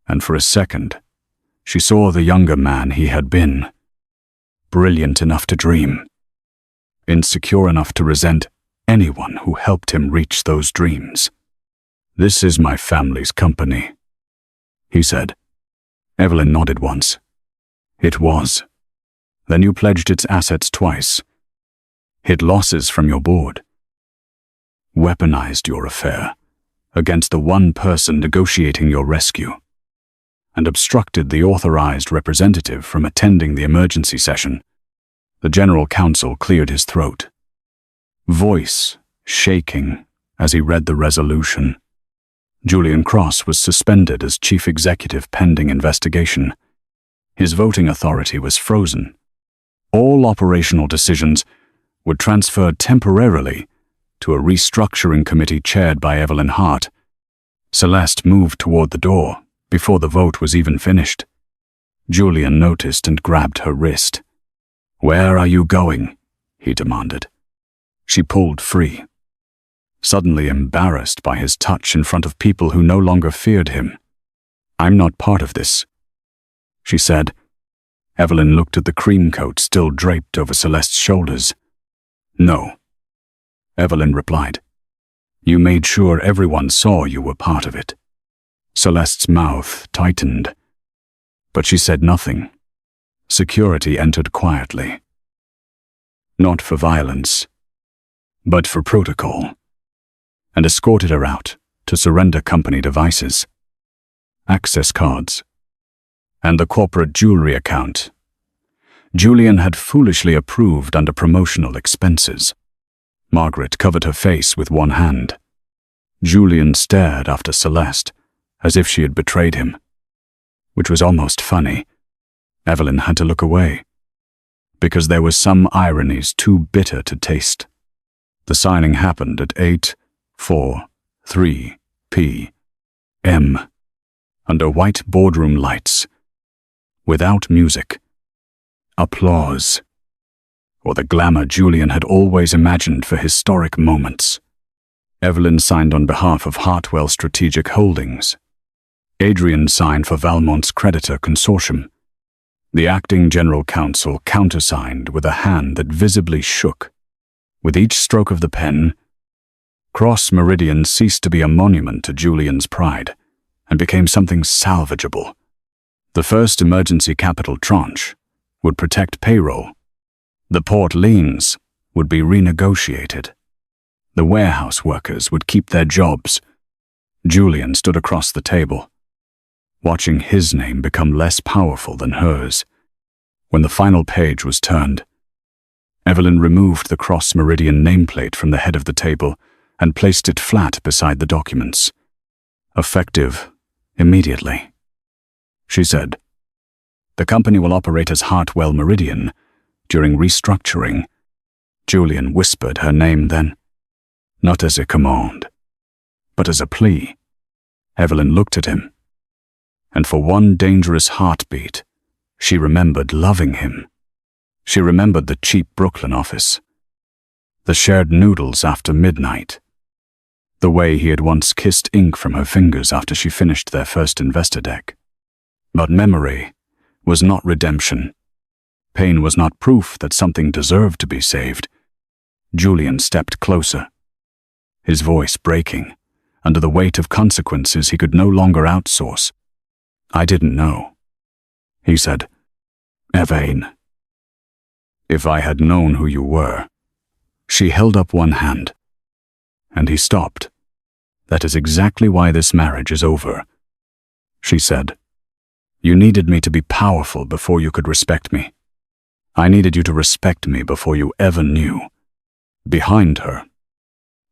and for a second, she saw the younger man he had been. Brilliant enough to dream, insecure enough to resent anyone who helped him reach those dreams. "This is my family's company," he said. Evelyn nodded once. "It was. Then you pledged its assets twice, hid losses from your board, weaponized your affair against the one person negotiating your rescue, and obstructed the authorized representative from attending the emergency session." The general counsel cleared his throat, voice shaking as he read the resolution. Julian Cross was suspended as chief executive pending investigation. His voting authority was frozen. All operational decisions were transferred temporarily to a restructuring committee chaired by Evelyn Hart. Celeste moved toward the door before the vote was even finished. Julian noticed and grabbed her wrist. "Where are you going?" he demanded. She pulled free, suddenly embarrassed by his touch in front of people who no longer feared him. "I'm not part of this," she said. Evelyn looked at the cream coat still draped over Celeste's shoulders. "No," Evelyn replied. "You made sure everyone saw you were part of it." Celeste's mouth tightened, but she said nothing. Security entered quietly. Not for violence, but for protocol, and escorted her out to surrender company devices, access cards, and the corporate jewelry account Julian had foolishly approved under promotional expenses. Margaret covered her face with one hand. Julian stared after Celeste, as if she had betrayed him, which was almost funny. Evelyn had to look away, because there were some ironies too bitter to taste. The signing happened at 8:43 p.m. under white boardroom lights, without music, applause, or the glamour Julian had always imagined for historic moments. Evelyn signed on behalf of Hartwell Strategic Holdings. Adrian signed for Valmont's creditor consortium. The acting general counsel countersigned with a hand that visibly shook. With each stroke of the pen, Cross Meridian ceased to be a monument to Julian's pride and became something salvageable. The first emergency capital tranche would protect payroll. The port liens would be renegotiated. The warehouse workers would keep their jobs. Julian stood across the table, watching his name become less powerful than hers. When the final page was turned, Evelyn removed the Cross Meridian nameplate from the head of the table and placed it flat beside the documents. "Effective immediately," she said. "The company will operate as Hartwell Meridian during restructuring." Julian whispered her name then, not as a command, but as a plea. Evelyn looked at him. and for one dangerous heartbeat, she remembered loving him. She remembered the cheap Brooklyn office, the shared noodles after midnight, the way he had once kissed ink from her fingers after she finished their first investor deck. But memory was not redemption. Pain was not proof that something deserved to be saved. Julian stepped closer, his voice breaking under the weight of consequences he could no longer outsource. "I didn't know," he said. "Evaine, if I had known who you were." She held up one hand, and he stopped. "That is exactly why this marriage is over," she said. "You needed me to be powerful before you could respect me. I needed you to respect me before you ever knew." Behind her,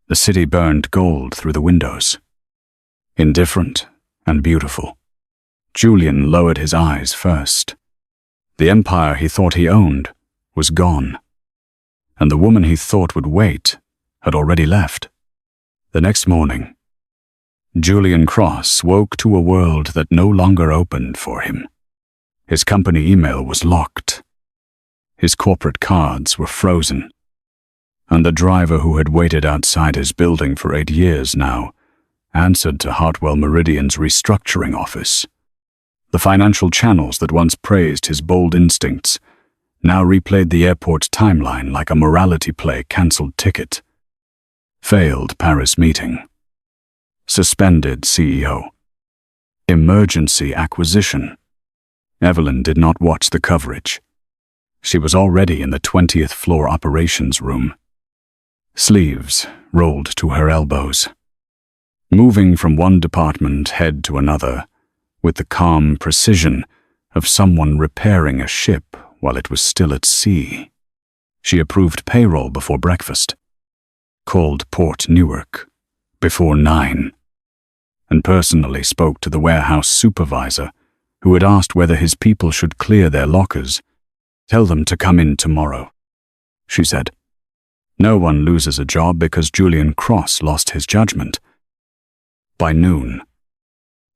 the city burned gold through the windows, indifferent and beautiful. Julian lowered his eyes first. The empire he thought he owned was gone, and the woman he thought would wait had already left. The next morning, Julian Cross woke to a world that no longer opened for him. His company email was locked. His corporate cards were frozen, and the driver who had waited outside his building for 8 years now answered to Hartwell Meridian's restructuring office. The financial channels that once praised his bold instincts now replayed the airport's timeline like a morality play cancelled ticket. Failed Paris meeting. Suspended CEO. Emergency acquisition. Evelyn did not watch the coverage. She was already in the 20th floor operations room. Sleeves rolled to her elbows. Moving from one department head to another with the calm precision of someone repairing a ship while it was still at sea. She approved payroll before breakfast, called Port Newark before 9, and personally spoke to the warehouse supervisor who had asked whether his people should clear their lockers. "Tell them to come in tomorrow," she said. "No one loses a job because Julian Cross lost his judgment." By noon,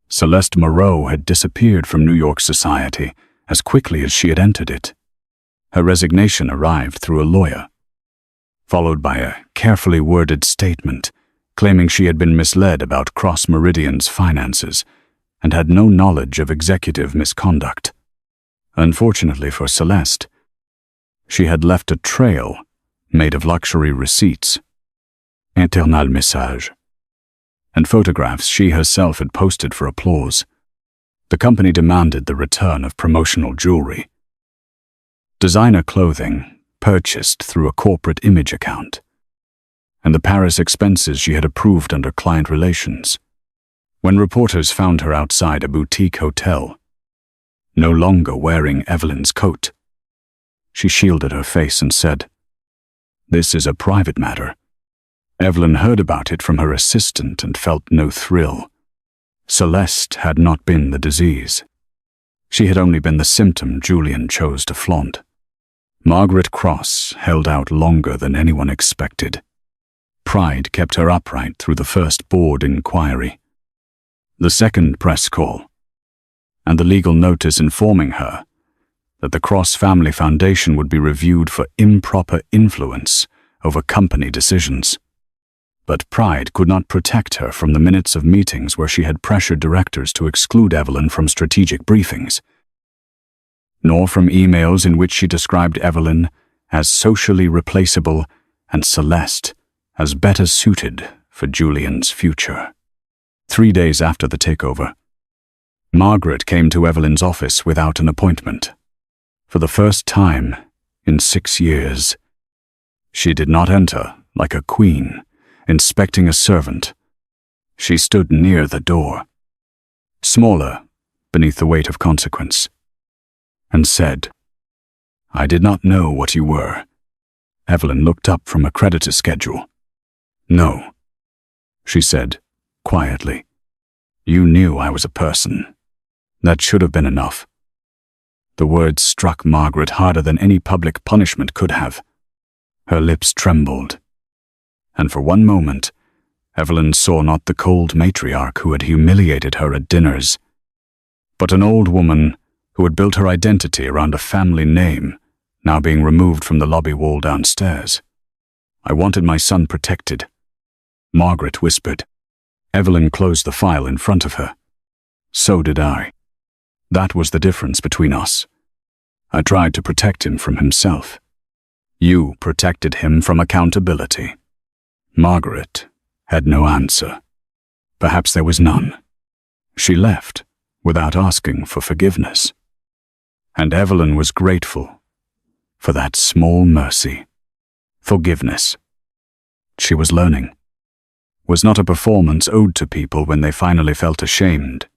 Celeste Moreau had disappeared from New York society as quickly as she had entered it. Her resignation arrived through a lawyer, followed by a carefully worded statement claiming she had been misled about Cross Meridian's finances and had no knowledge of executive misconduct. Unfortunately for Celeste, she had left a trail made of luxury receipts, internal message, and photographs she herself had posted for applause. The company demanded the return of promotional jewelry, designer clothing purchased through a corporate image account, and the Paris expenses she had approved under client relations. When reporters found her outside a boutique hotel, no longer wearing Evelyn's coat, she shielded her face and said, "This is a private matter." Evelyn heard about it from her assistant and felt no thrill. Celeste had not been the disease. She had only been the symptom Julian chose to flaunt. Margaret Cross held out longer than anyone expected. Pride kept her upright through the first board inquiry, the second press call, and the legal notice informing her that the Cross Family Foundation would be reviewed for improper influence over company decisions. But pride could not protect her from the minutes of meetings where she had pressured directors to exclude Evelyn from strategic briefings, nor from emails in which she described Evelyn as socially replaceable and Celeste as better suited for Julian's future. 3 days after the takeover, Margaret came to Evelyn's office without an appointment. For the first time in 6 years, she did not enter like a queen, inspecting a servant. She stood near the door, smaller beneath the weight of consequence, and said, "I did not know what you were." Evelyn looked up from a creditor schedule. "No," she said, quietly. "You knew I was a person. That should have been enough." The words struck Margaret harder than any public punishment could have. Her lips trembled, and for one moment, Evelyn saw not the cold matriarch who had humiliated her at dinners, But an old woman who had built her identity around a family name, now being removed from the lobby wall downstairs. I wanted my son protected, Margaret whispered. Evelyn closed the file in front of her. So did I. That was the difference between us. I tried to protect him from himself. You protected him from accountability. Margaret had no answer. Perhaps there was none. She left without asking for forgiveness. And Evelyn was grateful for that small mercy. Forgiveness. She was learning. Was not a performance owed to people when they finally felt ashamed.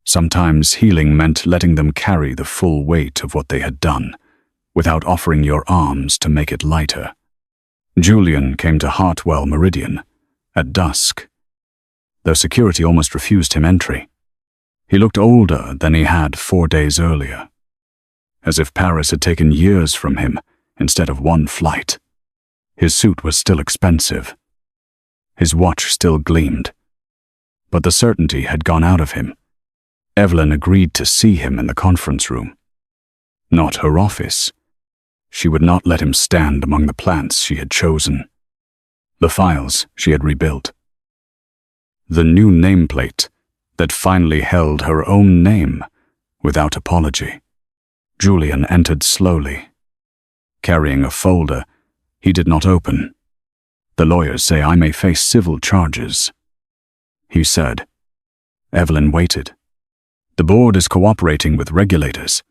Sometimes healing meant letting them carry the full weight of what they had done, without offering your arms to make it lighter. Julian came to Hartwell Meridian at dusk, though security almost refused him entry. He looked older than he had 4 days earlier, as if Paris had taken years from him instead of one flight. His suit was still expensive. His watch still gleamed, but the certainty had gone out of him. Evelyn agreed to see him in the conference room. Not her office. She would not let him stand among the plants she had chosen. The files she had rebuilt. The new nameplate that finally held her own name without apology. Julian entered slowly, carrying a folder he did not open. The lawyers say I may face civil charges, he said. Evelyn waited. The board is cooperating with regulators.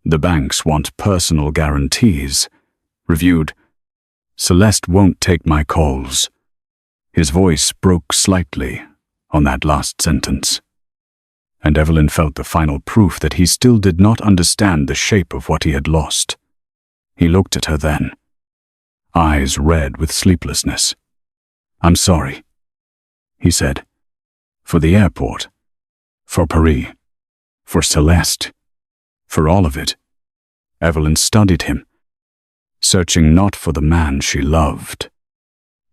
The banks want personal guarantees. Reviewed. Celeste won't take my calls. His voice broke slightly on that last sentence. And Evelyn felt the final proof that he still did not understand the shape of what he had lost. He looked at her then, eyes red with sleeplessness. I'm sorry, he said. For the airport. For Paris. For Celeste. For all of it. Evelyn studied him, searching not for the man she loved,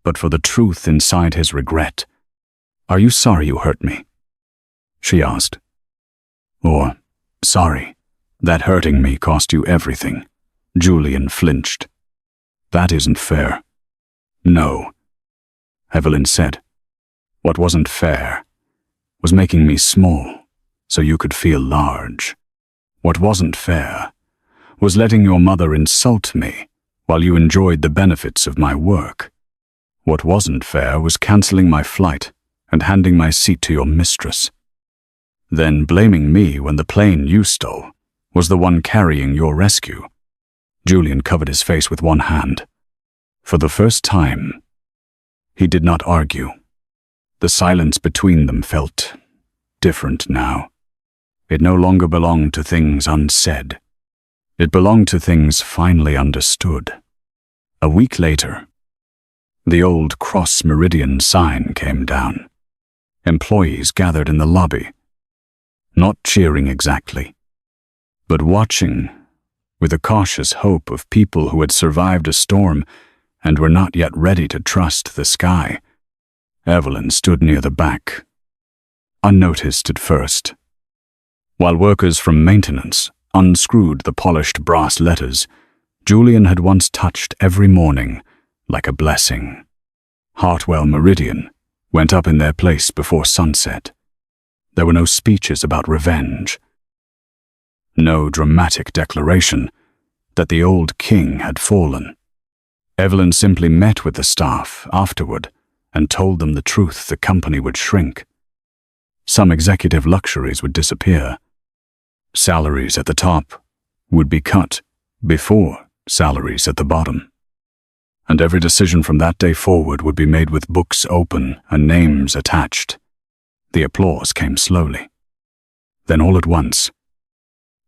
but for the truth inside his regret. Are you sorry you hurt me? She asked. Or, sorry, that hurting me cost you everything. Julian flinched. That isn't fair. No, Evelyn said. What wasn't fair was making me small so you could feel large. What wasn't fair was letting your mother insult me while you enjoyed the benefits of my work. What wasn't fair was canceling my flight and handing my seat to your mistress. Then blaming me when the plane you stole was the one carrying your rescue. Julian covered his face with one hand. For the first time, he did not argue. The silence between them felt different now. It no longer belonged to things unsaid. It belonged to things finally understood. A week later, the old Cross Meridian sign came down. Employees gathered in the lobby, not cheering exactly, but watching with a cautious hope of people who had survived a storm and were not yet ready to trust the sky. Evelyn stood near the back, unnoticed at first, while workers from maintenance unscrewed the polished brass letters Julian had once touched every morning like a blessing. Hartwell Meridian went up in their place before sunset. There were no speeches about revenge, no dramatic declaration that the old king had fallen. Evelyn simply met with the staff afterward and told them the truth: the company would shrink. Some executive luxuries would disappear. Salaries at the top would be cut before salaries at the bottom. And every decision from that day forward would be made with books open and names attached. The applause came slowly. Then all at once,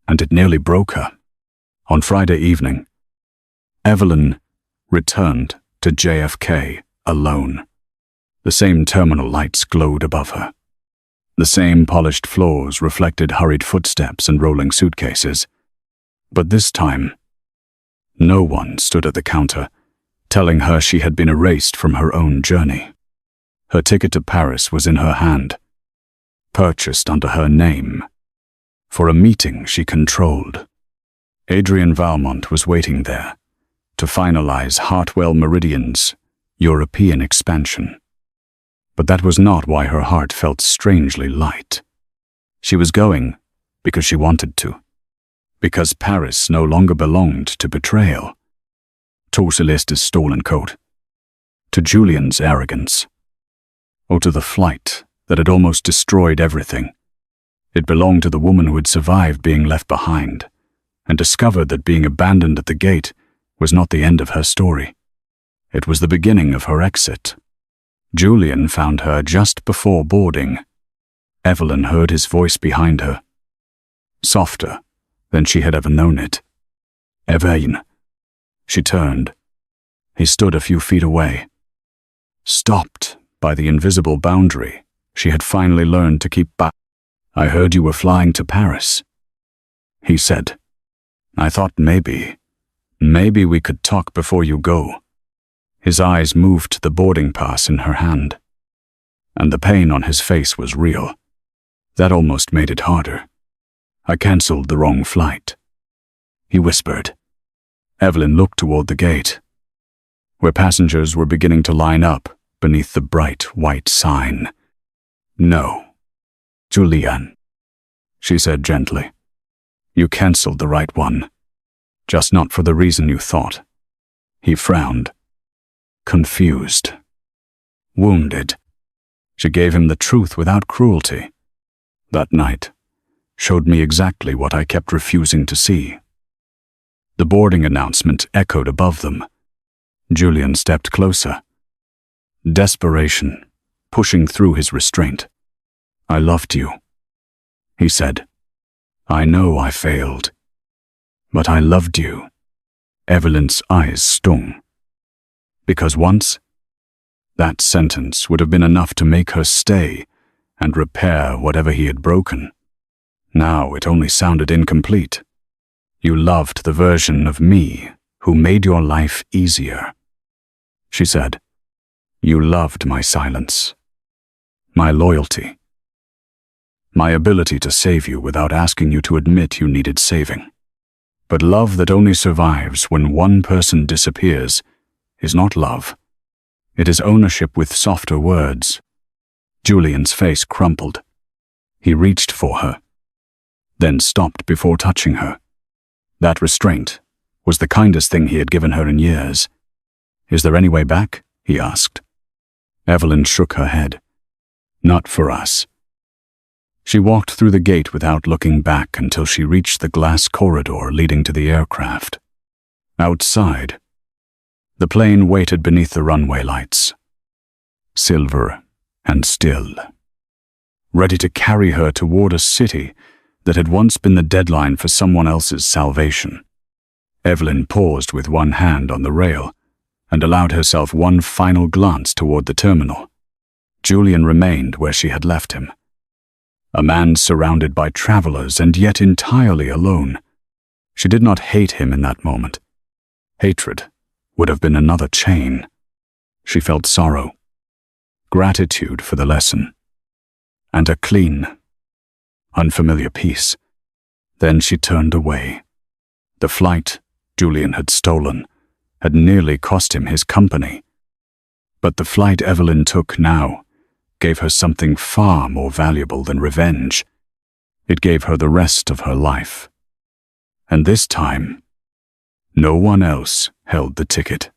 and it nearly broke her, on Friday evening, Evelyn returned to JFK alone. The same terminal lights glowed above her. The same polished floors reflected hurried footsteps and rolling suitcases. But this time, no one stood at the counter, telling her she had been erased from her own journey. Her ticket to Paris was in her hand, purchased under her name, for a meeting she controlled. Adrian Valmont was waiting there to finalize Hartwell Meridian's European expansion. But that was not why her heart felt strangely light. She was going because she wanted to. Because Paris no longer belonged to Betrayal, to Celeste's stolen coat, to Julian's arrogance, or to the flight that had almost destroyed everything. It belonged to the woman who had survived being left behind and discovered that being abandoned at the gate was not the end of her story. It was the beginning of her exit. Julian found her just before boarding. Evelyn heard his voice behind her, softer than she had ever known it. Evelyn. She turned. He stood a few feet away. Stopped by the invisible boundary she had finally learned to keep back. I heard you were flying to Paris, he said. I thought maybe we could talk before you go. His eyes moved to the boarding pass in her hand, and the pain on his face was real. That almost made it harder. I cancelled the wrong flight, he whispered. Evelyn looked toward the gate, where passengers were beginning to line up beneath the bright white sign. No, Julian, she said gently. You cancelled the right one, just not for the reason you thought. He frowned, confused, wounded. She gave him the truth without cruelty. That night showed me exactly what I kept refusing to see. The boarding announcement echoed above them. Julian stepped closer. Desperation pushing through his restraint. I loved you, he said. I know I failed, but I loved you. Evelyn's eyes stung. Because once, that sentence would have been enough to make her stay and repair whatever he had broken. Now it only sounded incomplete. You loved the version of me who made your life easier, she said. You loved my silence, my loyalty, my ability to save you without asking you to admit you needed saving. But love that only survives when one person disappears is not love. It is ownership with softer words. Julian's face crumpled. He reached for her, then stopped before touching her. That restraint was the kindest thing he had given her in years. Is there any way back? He asked. Evelyn shook her head. Not for us. She walked through the gate without looking back until she reached the glass corridor leading to the aircraft. Outside, the plane waited beneath the runway lights, silver and still, ready to carry her toward a city that had once been the deadline for someone else's salvation. Evelyn paused with one hand on the rail and allowed herself one final glance toward the terminal. Julian remained where she had left him. A man surrounded by travelers and yet entirely alone. She did not hate him in that moment. Hatred would have been another chain. She felt sorrow, gratitude for the lesson, and a clean, unfamiliar peace. Then she turned away. The flight Julian had stolen had nearly cost him his company. But the flight Evelyn took now gave her something far more valuable than revenge. It gave her the rest of her life. And this time, no one else held the ticket.